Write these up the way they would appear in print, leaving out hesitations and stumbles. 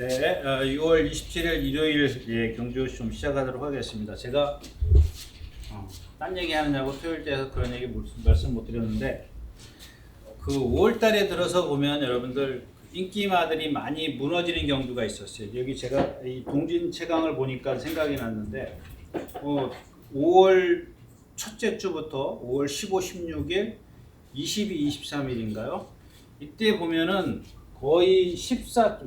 네, 6월 27일 일요일 경주 좀 시작하도록 하겠습니다. 제가 딴 얘기 하느냐고 토요일 때에서 그런 얘기 말씀 못 드렸는데 그 5월 달에 들어서 보면 여러분들 인기마들이 많이 무너지는 경주가 있었어요. 여기 제가 이 동진 채강을 보니까 생각이 났는데 5월 첫째 주부터 5월 15, 16일, 22, 23일인가요? 이때 보면은 거의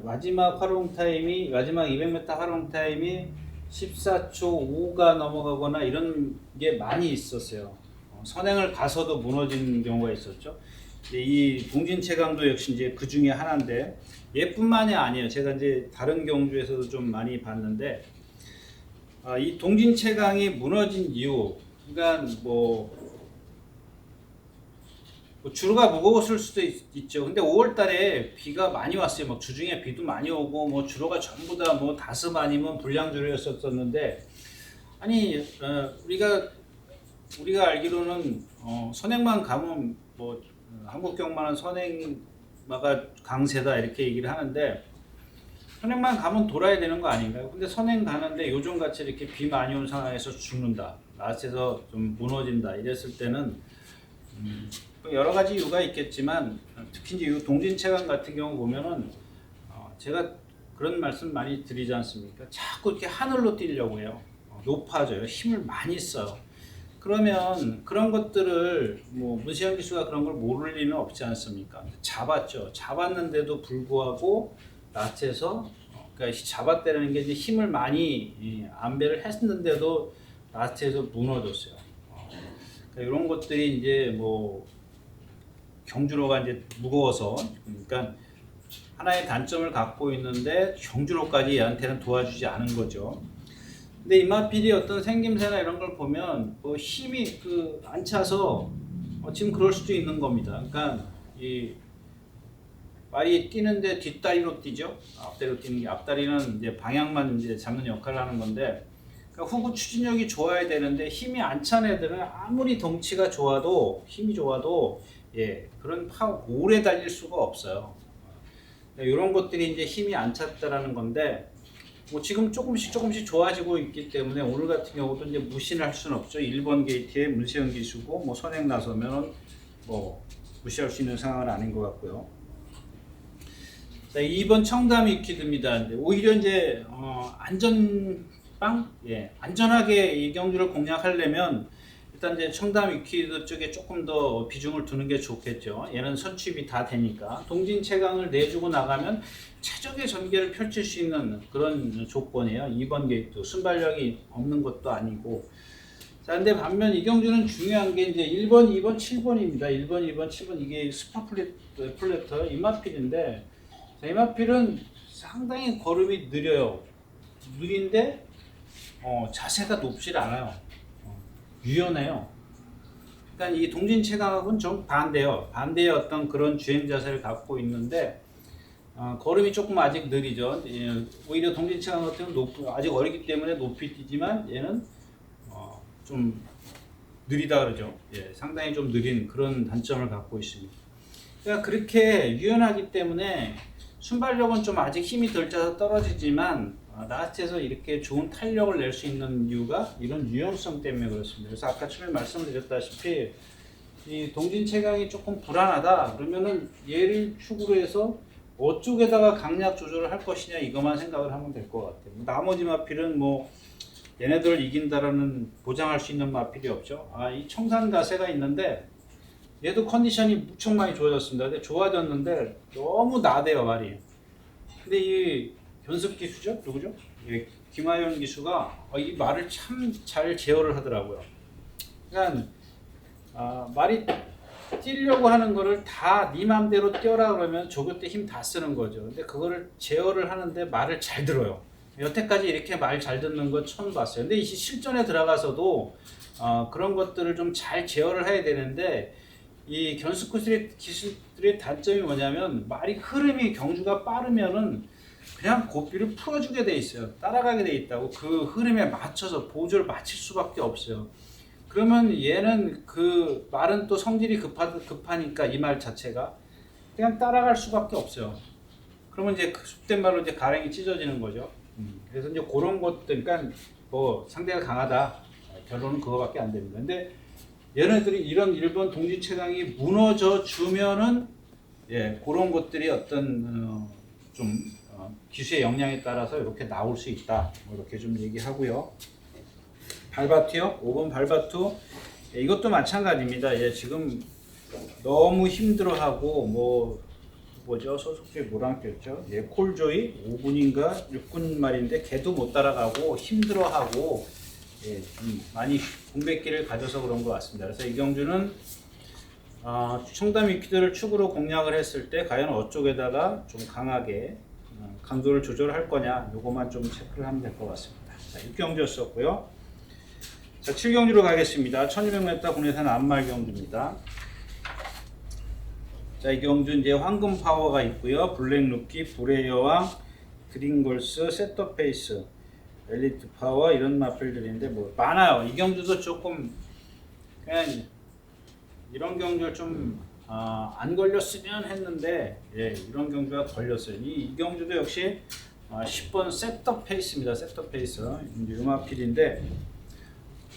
마지막 활용 타임이 마지막 200m 활용 타임이 14초 5가 넘어가거나 이런 게 많이 있었어요. 선행을 가서도 무너진 경우가 있었죠. 이 동진 채강도 역시 이제 그 중에 하나인데 얘뿐만이 아니에요. 제가 이제 다른 경주에서도 좀 많이 봤는데 이 동진 채강이 무너진 이유, 그러니까 뭐 주로가 무거웠을 수도 있죠. 근데 5월 달에 비가 많이 왔어요. 막 주중에 비도 많이 오고, 뭐 주로가 전부 다 뭐 다섯 아니면 불량주로였었는데, 아니, 우리가 알기로는, 선행만 가면 뭐, 한국경마는 선행마가 강세다 이렇게 얘기를 하는데, 선행만 가면 돌아야 되는 거 아닌가요? 근데 선행 가는데 요즘같이 이렇게 비 많이 온 상황에서 죽는다, 라스트에서 좀 무너진다 이랬을 때는, 여러 가지 이유가 있겠지만 특히 이제 이 동진 채강 같은 경우 보면은 제가 그런 말씀 많이 드리지 않습니까? 자꾸 이렇게 하늘로 뛰려고 해요. 높아져요. 힘을 많이 써요. 그러면 그런 것들을 뭐 문세영 기수가 그런 걸 모를 리는 없지 않습니까? 잡았죠. 잡았는데도 불구하고 라스트에서 그러니까 잡았다는 게 이제 힘을 많이 안배를 했는데도 라스트에서 무너졌어요. 그러니까 이런 것들이 이제 뭐 경주로가 이제 무거워서, 그러니까 하나의 단점을 갖고 있는데 경주로까지 얘한테는 도와주지 않은 거죠. 근데 이마필이 어떤 생김새나 이런 걸 보면 뭐 힘이 안 차서 지금 그럴 수도 있는 겁니다. 그러니까 이 말이 뛰는데 뒷다리로 뛰죠. 앞다리로 뛰는 게, 앞다리는 이제 방향만 이제 잡는 역할을 하는 건데, 그러니까 후구 추진력이 좋아야 되는데 힘이 안 찬 애들은 아무리 덩치가 좋아도, 힘이 좋아도 그런 오래 달릴 수가 없어요. 이런 것들이 이제 힘이 안 찼다라는 건데, 뭐 지금 조금씩 좋아지고 있기 때문에 오늘 같은 경우도 이제 무시를 할 수는 없죠. 1번 게이트에 문세영 기수고 뭐 선행 나서면은 뭐 무시할 수 있는 상황은 아닌 것 같고요. 자, 2번 청담 위키드입니다. 오히려 이제 안전하게 이 경주를 공략하려면 일단 이제 청담 위키드 쪽에 조금 더 비중을 두는 게 좋겠죠. 얘는 선취입이 다 되니까 동진 채강을 내주고 나가면 최적의 전개를 펼칠 수 있는 그런 조건이에요. 2번 게이트 순발력이 없는 것도 아니고. 자, 근데 반면 이 경주는 중요한 게 이제 1번, 2번, 7번입니다. 1번, 2번, 7번 이게 스파 플래터 이마필인데, 이마필은 상당히 걸음이 느린데 자세가 높질 않아요. 유연해요. 그러니까 이 동진 채강하고는 좀 반대요. 반대의 어떤 그런 주행 자세를 갖고 있는데 걸음이 조금 아직 느리죠. 오히려 동진 채강 같은 경우는 아직 어리기 때문에 높이 뛰지만 얘는 좀 느리다 그러죠. 상당히 좀 느린 그런 단점을 갖고 있습니다. 그러니까 그렇게 유연하기 때문에 순발력은 좀 아직 힘이 덜 짜서 떨어지지만 라스트에서 이렇게 좋은 탄력을 낼 수 있는 이유가 이런 유연성 때문에 그렇습니다. 그래서 아까 처음에 말씀드렸다시피 이 동진 채강이 조금 불안하다 그러면은 얘를 축으로 해서 어쪽에다가 강약 조절을 할 것이냐 이것만 생각을 하면 될 것 같아요. 나머지 마필은 뭐 얘네들을 이긴다라는 보장할 수 있는 마필이 없죠. 이 청산 가세가 있는데 얘도 컨디션이 무척 많이 좋아졌습니다. 근데 좋아졌는데 너무 나대요 말이. 근데 이 견습 기수죠? 누구죠? 김하연 기수가 이 말을 참 잘 제어를 하더라고요. 그러니까 말이 뛰려고 하는 거를 다 네 맘대로 뛰어라 그러면 조교 때 힘 다 쓰는 거죠. 근데 그거를 제어를 하는데 말을 잘 들어요. 여태까지 이렇게 말 잘 듣는 거 처음 봤어요. 근데 이 실전에 들어가서도 그런 것들을 좀 잘 제어를 해야 되는데, 이 견습 기술들의 단점이 뭐냐면 말이 흐름이 경주가 빠르면은 그냥 고삐를 풀어주게 돼 있어요. 따라가게 돼 있다고. 그 흐름에 맞춰서 보조를 맞출 수밖에 없어요. 그러면 얘는 그 말은 또 성질이 급하니까 이 말 자체가 그냥 따라갈 수밖에 없어요. 그러면 이제 속된 말로 이제 가랭이 찢어지는 거죠. 그래서 이제 그런 것들, 그러니까 뭐 상대가 강하다. 결론은 그거밖에 안 됩니다. 근데 얘네들이 이런 일본 동지 최강이 무너져 주면은 예, 그런 것들이 어떤 좀 기수의 역량에 따라서 이렇게 나올 수 있다. 뭐 이렇게 좀 얘기하고요. 발바투요. 5번 발바투. 예, 이것도 마찬가지입니다. 예, 지금 너무 힘들어하고 뭐죠? 소속주의 뭐랑 꼈죠? 예, 콜조이 5군인가 6군 말인데 걔도 못 따라가고 힘들어하고 예, 많이 공백기를 가져서 그런 것 같습니다. 그래서 이경주는 청담 위키드를 축으로 공략을 했을 때 과연 어쪽에다가 좀 강하게 강도를 조절할 거냐 요거만 좀 체크를 하면 될 것 같습니다. 자, 6경주였었고요. 자, 7경주로 가겠습니다. 1200m 국내산 암말 경주입니다. 자, 이 경주 이제 황금 파워가 있고요. 블랙 루키, 불의 여왕, 드림걸스, 셋더 페이스, 엘리트 파워 이런 마필들인데 뭐 많아요. 이 경주도 조금 그냥 이런 경주를 좀 안 걸렸으면 했는데 예, 이런 경주가 걸렸어요. 이 경주도 역시 10번 셋더 페이스입니다. 셋더 페이스 유마필인데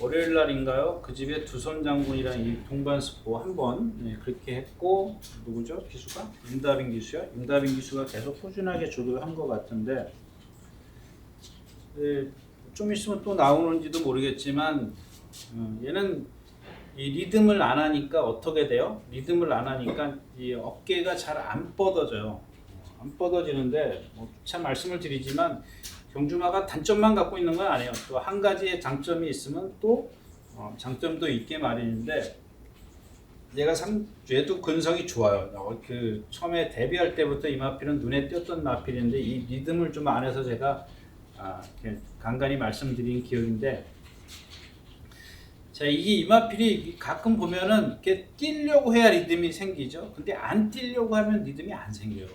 월요일 날인가요? 그 집에 두선 장군이랑 이 동반 스포 한번 네, 그렇게 했고 누구죠? 기수가? 임다빈 기수요? 임다빈 기수가 계속 꾸준하게 조도한 것 같은데 네, 좀 있으면 또 나오는지도 모르겠지만 얘는 이 리듬을 안 하니까 어떻게 돼요? 리듬을 안 하니까 이 어깨가 잘 안 뻗어져요. 안 뻗어지는데 참 말씀을 드리지만 경주마가 단점만 갖고 있는 건 아니에요. 또 한 가지의 장점이 있으면 또 장점도 있게 마련인데 얘도 근성이 좋아요. 그 처음에 데뷔할 때부터 이 마필은 눈에 띄었던 마필인데 이 리듬을 좀 안 해서 제가 간간히 말씀드린 기억인데 자, 이 마필이 가끔 보면은 이렇게 뛰려고 해야 리듬이 생기죠. 근데 안 뛰려고 하면 리듬이 안 생겨요.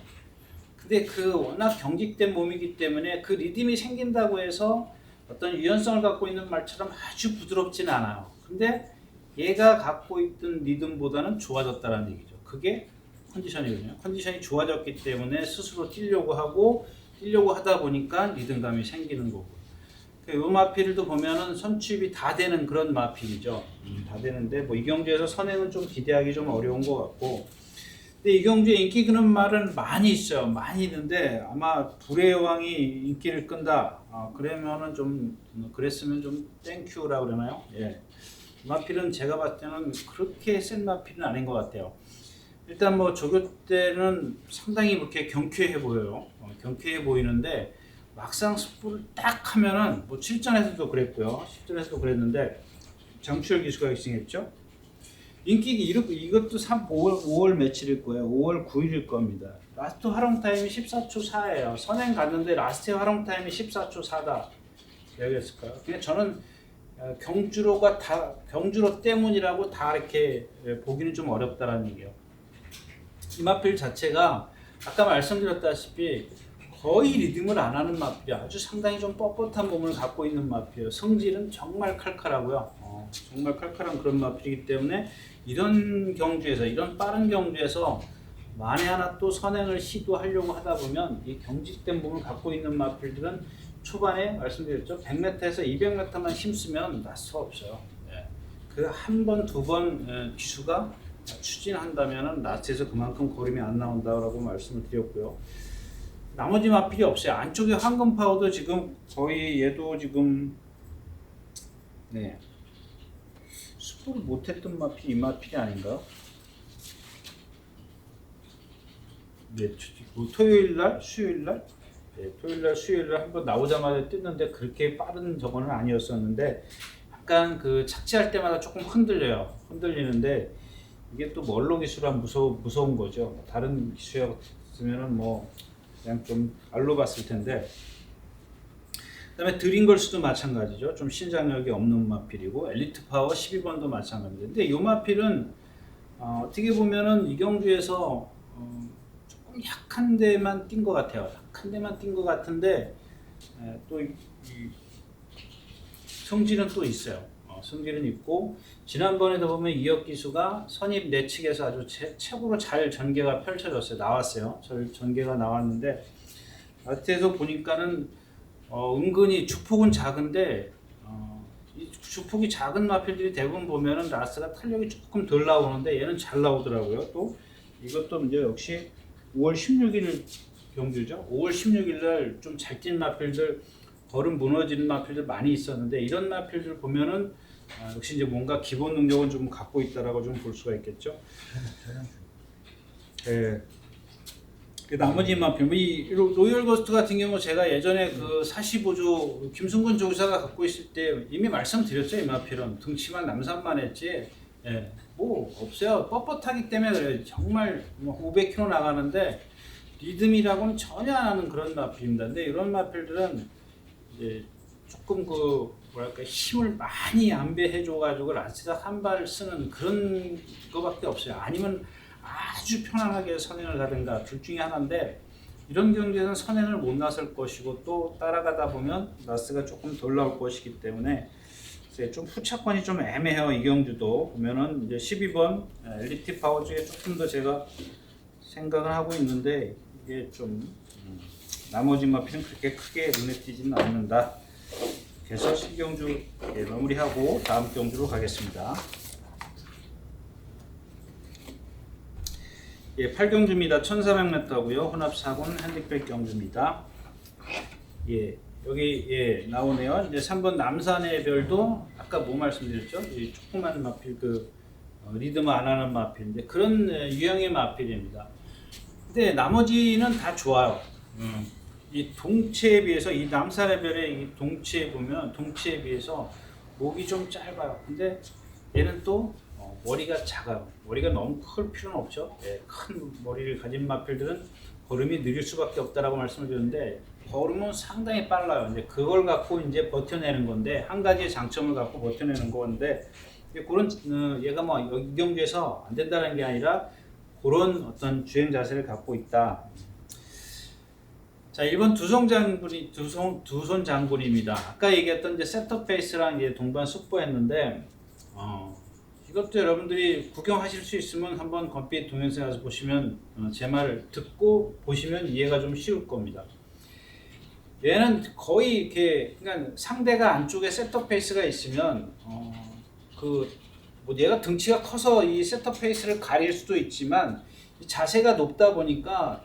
근데 그 워낙 경직된 몸이기 때문에 그 리듬이 생긴다고 해서 어떤 유연성을 갖고 있는 말처럼 아주 부드럽지는 않아요. 근데 얘가 갖고 있던 리듬보다는 좋아졌다는 얘기죠. 그게 컨디션이거든요. 컨디션이 좋아졌기 때문에 스스로 뛰려고 하다 보니까 리듬감이 생기는 거고. 이 마필도 보면은 선취입이 다 되는 그런 마필이죠. 다 되는데 뭐 이경주에서 선행은 좀 기대하기 좀 어려운 것 같고. 근데 이경주에 인기 끄는 말은 많이 있어요. 많이 있는데 아마 불의 여왕이 인기를 끈다. 그러면은 좀 그랬으면 좀 땡큐라 그러나요? 예. 마필은 제가 봤을 때는 그렇게 센 마필은 아닌 것 같아요. 일단 뭐 조교 때는 상당히 이렇게 경쾌해 보여요. 경쾌해 보이는데 막상 스포를 딱 하면은 뭐 7전에서도 그랬고요. 10전에서도 그랬는데 장추열 기수가 1승했죠. 인기 이것도 5월 며칠일 거예요. 5월 9일일 겁니다. 라스트 활용 타임이 14초 4예요. 선행 갔는데 라스트 활용 타임이 14초 4다. 여기였을까요? 그냥 저는 경주로 때문이라고 다 이렇게 보기는 좀 어렵다라는 얘기예요. 이 마필 자체가 아까 말씀드렸다시피 거의 리듬을 안 하는 마필이야. 아주 상당히 좀 뻣뻣한 몸을 갖고 있는 마필이에요. 성질은 정말 칼칼하고요. 정말 칼칼한 그런 마필이기 때문에 이런 경주에서, 이런 빠른 경주에서 만에 하나 또 선행을 시도하려고 하다 보면 이 경직된 몸을 갖고 있는 마필들은 초반에 말씀드렸죠. 100m에서 200m만 힘쓰면 날 수가 없어요. 그 한 번, 두 번 기수가 추진한다면 라스트에서 그만큼 걸음이 안 나온다고 말씀을 드렸고요. 나머지 마필이 없어요. 안쪽에 황금 파워도 지금 거의 얘도 지금 스포를 못했던 마필이 이 마필이 아닌가? 토요일날, 수요일날? 토요일날, 수요일날 한번 나오자마자 뛰는데 그렇게 빠른 저거는 아니었었는데 약간 그 착지할 때마다 조금 흔들려요. 흔들리는데 이게 또 멀로 기수라 무서운 거죠. 다른 기수였으면은 뭐 그냥 좀 알로 봤을 텐데. 그다음에 드림걸스도 마찬가지죠. 좀 신장력이 없는 마필이고 엘리트 파워 12번도 마찬가지인데 근데 이 마필은 어떻게 보면은 이경주에서 조금 약한 데만 뛴 것 같아요. 약한 데만 뛴 것 같은데 또 이 성질은 또 있어요. 승질은 있고, 지난번에도 보면 이혁 기수가 선입 내측에서 아주 최고로 잘 전개가 펼쳐졌어요. 나왔어요. 전개가 나왔는데 라스트에서 보니까는 은근히 주폭은 작은데 이 주폭이 작은 마필들이 대부분 보면은 라스트가 탄력이 조금 덜 나오는데 얘는 잘 나오더라고요. 또 이것도 이제 역시 5월 16일 경주죠. 5월 16일 날 좀 잘 뛴 마필들, 걸음 무너지는 마필들 많이 있었는데 이런 마필들 보면은 역시 이제 뭔가 기본 능력은 좀 갖고 있다라고 좀 볼 수가 있겠죠. 네. 그 나머지 마필, 이 로열 고스트 같은 경우 제가 예전에 그 45주 김승근 조사가 갖고 있을 때 이미 말씀드렸죠. 이 마필은 등치만 남산만 했지, 예, 뭐 없어요. 뻣뻣하기 때문에 그래요. 정말 500km 나가는데 리듬이라고는 전혀 안 하는 그런 마필입니다. 근데 이런 마필들은 이제 조금 그 뭐랄까 힘을 많이 안배해줘가지고 라스가 한 발 쓰는 그런 거밖에 없어요. 아니면 아주 편안하게 선행을 가든가 둘 중에 하나인데 이런 경기에서는 선행을 못 나설 것이고 또 따라가다 보면 라스가 조금 덜 나올 것이기 때문에 좀 후차권이 좀 애매해요. 이 경주도 보면은 이제 12번 엘리트 파워 중에 조금 더 제가 생각을 하고 있는데 이게 좀 나머지 마필은 그렇게 크게 눈에 띄지는 않는다. 그래서 10경주 마무리하고 다음 경주로 가겠습니다. 8경주입니다. 1400m고요. 혼합 4군 핸디백 경주입니다. 여기 나오네요. 이제 3번 남산의 별도 아까 뭐 말씀드렸죠? 이 조그만 마필 리듬 안 하는 마필인데 그런 유형의 마필입니다. 근데 나머지는 다 좋아요. 이 동체에 비해서 이 남산의 별의 이 동체에 보면 동체에 비해서 목이 좀 짧아요. 근데 얘는 또 머리가 작아요. 머리가 너무 클 필요는 없죠. 큰 머리를 가진 마필들은 걸음이 느릴 수밖에 없다라고 말씀을 드렸는데 걸음은 상당히 빨라요. 이제 그걸 갖고 이제 버텨내는 건데 한 가지의 장점을 갖고 버텨내는 건데 그런 얘가 뭐 이 경주에서 안 된다는 게 아니라 그런 어떤 주행 자세를 갖고 있다. 자, 1번 두손 장군입니다. 아까 얘기했던 이제 세터 페이스랑 이제 동반 숙보했는데 이것도 여러분들이 구경하실 수 있으면 한번 건빛 동영상 가서 보시면 제 말을 듣고 보시면 이해가 좀 쉬울 겁니다. 얘는 거의 이렇게 그러니까 상대가 안쪽에 세터 페이스가 있으면 뭐 얘가 등치가 커서 이 세터 페이스를 가릴 수도 있지만 이 자세가 높다 보니까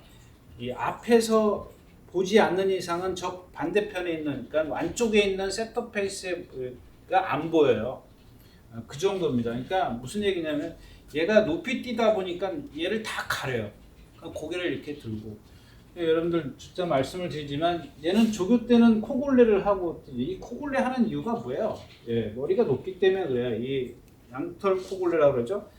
이 앞에서 보지 않는 이상은 저 반대편에 있는 그러니까 안쪽에 있는 세터 페이스가 안 보여요. 그 정도입니다. 그러니까 무슨 얘기냐면 얘가 높이 뛰다 보니까 얘를 다 가려요. 고개를 이렇게 들고 여러분들 진짜 말씀을 드리지만 얘는 조교 때는 코골레를 하고 이 코골레 하는 이유가 뭐예요? 머리가 높기 때문에 그래요. 이 양털 코골레라고 그러죠.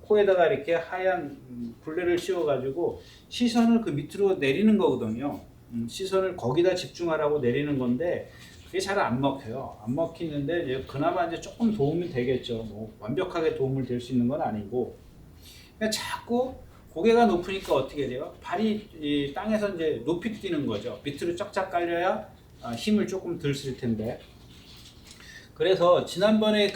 코에다가 이렇게 하얀 굴레를 씌워가지고 시선을 그 밑으로 내리는 거거든요. 시선을 거기다 집중하라고 내리는 건데 그게 잘 안 먹혀요. 안 먹히는데 그나마 이제 조금 도움이 되겠죠. 뭐 완벽하게 도움을 될 수 있는 건 아니고 그냥 자꾸 고개가 높으니까 어떻게 돼요? 발이 이 땅에서 이제 높이 뛰는 거죠. 밑으로 쫙쫙 깔려야 힘을 조금 덜 쓸 텐데. 그래서 지난번에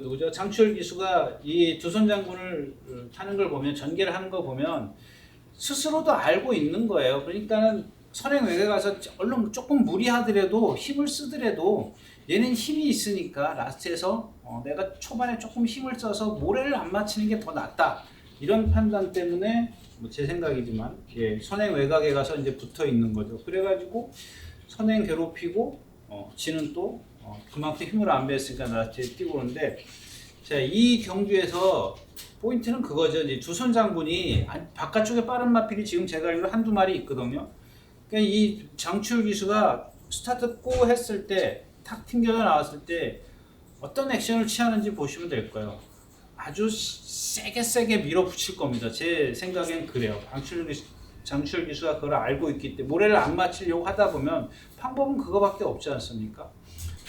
누구죠? 장추열 기수가 이 두손 장군을 타는 걸 보면 전개를 하는 거 보면 스스로도 알고 있는 거예요. 그러니까는 선행 외곽에 가서 얼른 조금 무리하더라도 힘을 쓰더라도 얘는 힘이 있으니까 라스트에서 내가 초반에 조금 힘을 써서 모래를 안 맞히는 게 더 낫다. 이런 판단 때문에 뭐 제 생각이지만 선행 외곽에 가서 이제 붙어 있는 거죠. 그래가지고 선행 괴롭히고 지는 또 그만큼 힘을 안 뺐으니까 라스트에 뛰고 오는데 자, 이 경주에서 포인트는 그거죠. 이제 두손 장군이 바깥쪽에 빠른 마필이 지금 제가 알기로 한두 마리 있거든요. 그러니까 이 장추열 기수가 스타트 고 했을 때 탁 튕겨져 나왔을 때 어떤 액션을 취하는지 보시면 될 거예요. 아주 세게 밀어붙일 겁니다. 제 생각엔 그래요. 장추열 기수가 그걸 알고 있기 때문에 모래를 안 맞추려고 하다 보면 방법은 그거밖에 없지 않습니까?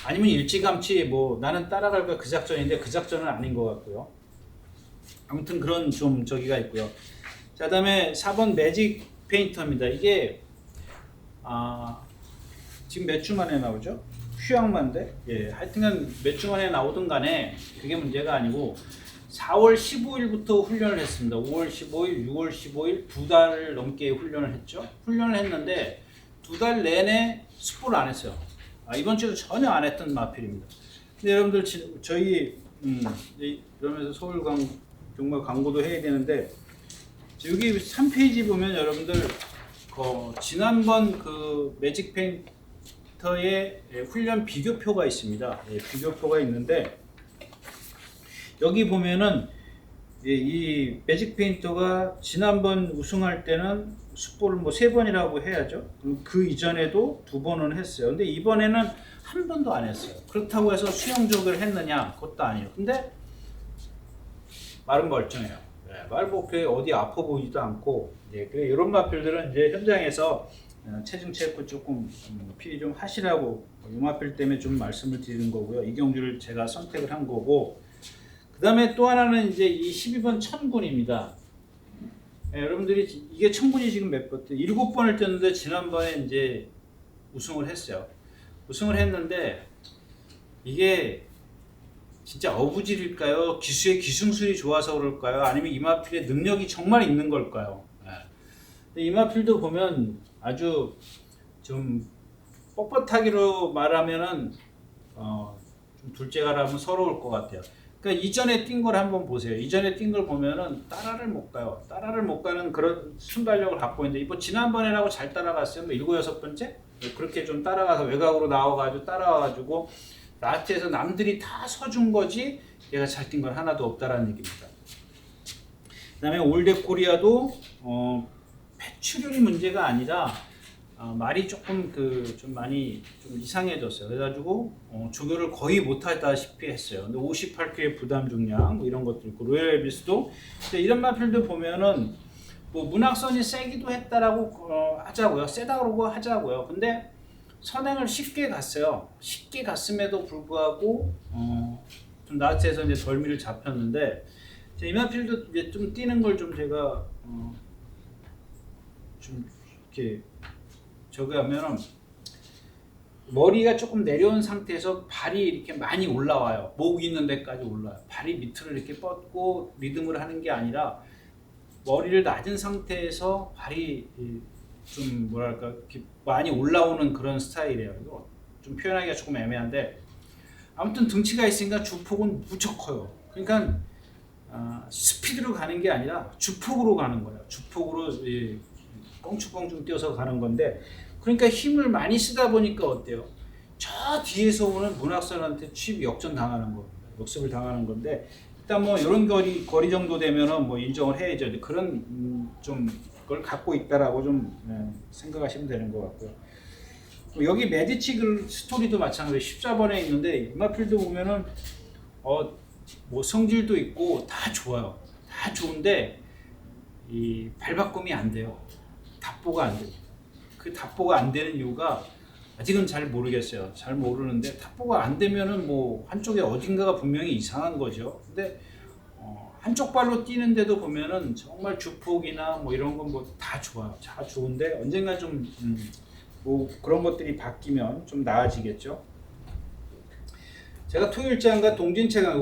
아니면 일찌감치 뭐 나는 따라갈 거야 그 작전인데 그 작전은 아닌 것 같고요. 아무튼 그런 좀 저기가 있고요. 자, 그다음에 4번 매직 페인터입니다. 이게 지금 몇 주 만에 나오죠? 휴양만데 예, 하여튼간 몇 주 만에 나오든 간에 그게 문제가 아니고 4월 15일부터 훈련을 했습니다. 5월 15일, 6월 15일 두 달을 넘게 훈련을 했죠. 훈련을 했는데 두 달 내내 스포를 안 했어요. 이번 주도 전혀 안 했던 마필입니다. 근데 여러분들 저희 이러면서 정말 광고도 해야 되는데 여기 3페이지 보면 여러분들 지난번 그 매직 페인터의 훈련 비교표가 있습니다. 예, 비교표가 있는데 여기 보면은 이 매직 페인터가 지난번 우승할 때는 숯볼을 뭐 3번이라고 해야죠. 그 이전에도 2번은 했어요. 근데 이번에는 한 번도 안 했어요. 그렇다고 해서 수영족을 했느냐? 그것도 아니에요. 근데 말은 멀쩡해요. 말복에 어디 아파 보이지도 않고, 그래 이런 마필들은 이제 현장에서 체중 체크 조금 필히 좀 하시라고 이 마필 때문에 좀 말씀을 드리는 거고요. 이 경주를 제가 선택을 한 거고, 그 다음에 또 하나는 이제 이 12번 천군입니다. 여러분들이 이게 천군이 지금 몇 번? 7번을 뛰었는데 지난번에 이제 우승을 했어요. 우승을 했는데 이게 진짜 어부질일까요? 기수의 기승술이 좋아서 그럴까요? 아니면 이마필의 능력이 정말 있는 걸까요? 이마필도 보면 아주 좀 뻣뻣하기로 말하면은 좀 둘째가라면 서러울 것 같아요. 그러니까 이전에 뛴 걸 한번 보세요. 이전에 뛴 걸 보면은 따라를 못 가요. 따라를 못 가는 그런 순발력을 갖고 있는데 이번 지난번에라고 잘 따라갔어요. 뭐 7, 6번째? 그렇게 좀 따라가서 외곽으로 나와가지고 따라와가지고 라스트에서 남들이 다 서준 거지 얘가 잘 뛴 건 하나도 없다라는 얘기입니다. 그 다음에 올댓 코리아도 폐출혈이 문제가 아니라 말이 조금 좀 많이 좀 이상해졌어요. 그래가지고 조교를 거의 못하다시피 했어요. 근데 58kg 부담 중량 뭐 이런 것도 있고 로열 엘비스도 이런 마필들 보면은 뭐 문학선이 세기도 했다라고 하자고요. 세다고 하자고요. 근데 선행을 쉽게 갔어요. 쉽게 갔음에도 불구하고 좀 나스에서 이제 덜미를 잡혔는데 이 마필도 이제 좀 뛰는 걸 좀 제가 좀 이렇게 저기 하면은 머리가 조금 내려온 상태에서 발이 이렇게 많이 올라와요. 목 있는 데까지 올라와요. 발이 밑으로 이렇게 뻗고 리듬을 하는 게 아니라 머리를 낮은 상태에서 발이 좀 뭐랄까 이렇게 많이 올라오는 그런 스타일이에요. 이거 좀 표현하기가 조금 애매한데 아무튼 등치가 있으니까 주폭은 무척 커요. 그러니까 스피드로 가는 게 아니라 주폭으로 가는 거예요. 주폭으로 껑충껑충 뛰어서 가는 건데 그러니까 힘을 많이 쓰다 보니까 어때요? 저 뒤에서 오는 문학선한테 역전 당하는 거, 역습을 당하는 건데 일단 뭐 이런 거리 정도 되면은 뭐 인정을 해야죠. 그런 좀 걸 갖고 있다라고 좀 생각하시면 되는 것 같고요. 여기 메디치 스토리도 마찬가지로 14번에 있는데 이마필도 보면은 뭐 성질도 있고 다 좋아요. 다 좋은데 이 발바꿈이 안 돼요. 답보가 안 돼요. 그 답보가 안 되는 이유가 아직은 잘 모르겠어요. 잘 모르는데 답보가 안 되면은 뭐 한쪽에 어딘가가 분명히 이상한 거죠. 근데 한쪽 발로 뛰는데도 보면은 정말 주폭이나 뭐 이런 건 뭐 다 좋아요. 다 좋은데 언젠가 좀 뭐 그런 것들이 바뀌면 좀 나아지겠죠. 제가 토요일자인가 동진체강,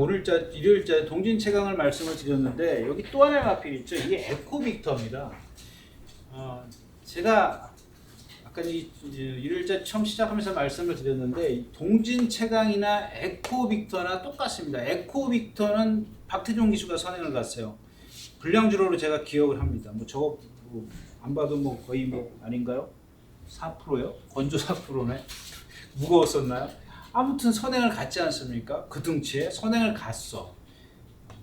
일요일자 동진체강을 말씀을 드렸는데 여기 또 하나의 마필 있죠. 이게 에코빅터입니다. 제가 아까 일요일자 처음 시작하면서 말씀을 드렸는데 동진체강이나 에코빅터나 똑같습니다. 에코빅터는 박태종 기수가 선행을 갔어요. 불량주로로 제가 기억을 합니다. 뭐 저거 안 봐도 뭐 거의 뭐 아닌가요? 4%요? 건조 4%네. 무거웠었나요? 아무튼 선행을 갔지 않습니까? 그 등치에 선행을 갔어.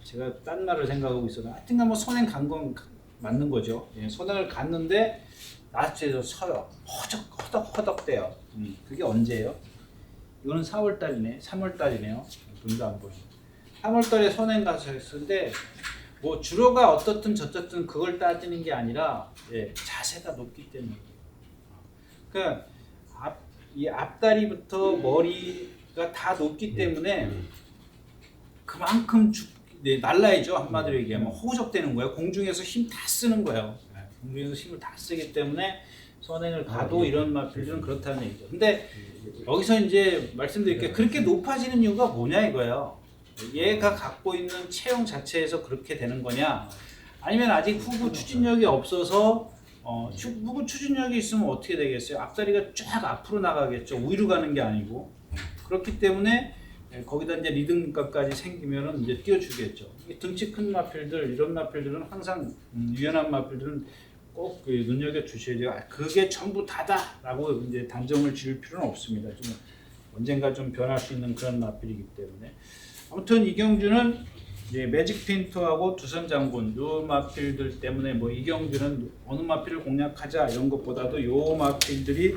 제가 딴 말을 생각하고 있었는데 하여튼간 뭐 선행 간 건 맞는 거죠. 선행을 갔는데 라스트에서 서요. 허덕허덕대요. 그게 언제예요? 이거는 4월달이네. 3월달이네요. 눈도 안 보이네. 3월달에 선행 가서 했는데 뭐 주로가 어떻든 저떻든 그걸 따지는 게 아니라 자세가 높기 때문에. 그러니까 이 앞다리부터 머리가 다 높기 때문에 그만큼 날라야죠. 한마디로 얘기하면 호적되는 거예요. 공중에서 힘 다 쓰는 거예요. 중에서 힘을 다 쓰기 때문에 선행을 가도 이런 마필들은 그렇다는 얘기죠. 근데 여기서 이제 말씀드릴게요. 그렇게 높아지는 이유가 뭐냐 이거예요. 얘가 갖고 있는 체형 자체에서 그렇게 되는 거냐, 아니면 아직 후구 추진력이 없어서 후구 추진력이 있으면 어떻게 되겠어요? 앞다리가 쫙 앞으로 나가겠죠. 위로 가는 게 아니고. 그렇기 때문에 거기다 이제 리듬감까지 생기면은 이제 띄워주겠죠. 등치 큰 마필들, 이런 마필들은 항상 유연한 마필들은 꼭 눈여겨 주셔야 돼요. 그게 전부 다다라고 이제 단정을 지을 필요는 없습니다. 좀 언젠가 좀 변할 수 있는 그런 마필이기 때문에. 아무튼 이경주는 이제 매직 핀터하고 두선 장군 요 마필들 때문에 뭐 이경주는 어느 마필을 공략하자 이런 것보다도 요 마필들이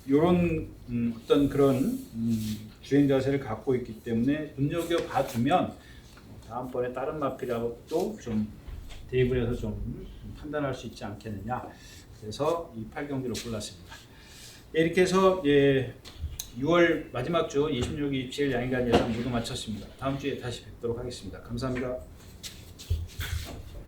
요런 어떤 그런 주행 자세를 갖고 있기 때문에 눈여겨 봐주면 다음번에 다른 마필하고 또 좀 대입을 해서 좀 판단할 수 있지 않겠느냐. 그래서 이 8경기를 골랐습니다. 이렇게 해서 6월 마지막 주 26, 27 야인간 예상 모두 마쳤습니다. 다음 주에 다시 뵙도록 하겠습니다. 감사합니다.